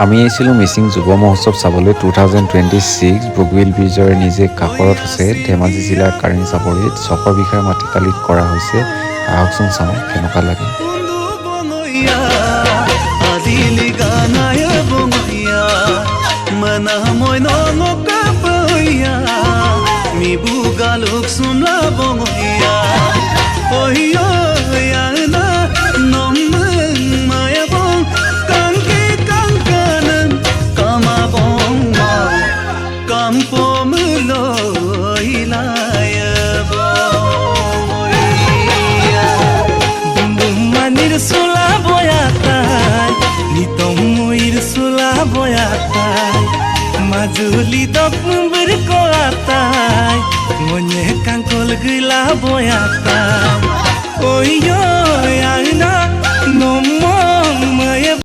আমি আহিছিলোঁ মিচিং যুৱ মহোৎসৱ চাবলৈ 2026 বগীবিল ব্ৰিজৰ নিজে কাষৰত আছে ধেমাজি জিলাৰ কাৰেং চাপৰিত চকৰ বিষয়ে মাটিকালিত কৰা হৈছে। আহকচোন চাওঁ কেনেকুৱা লাগে। মাজুলি দপুর কোয়াতাই মনে কাঙ্কল গিলা বয়াতাই ওই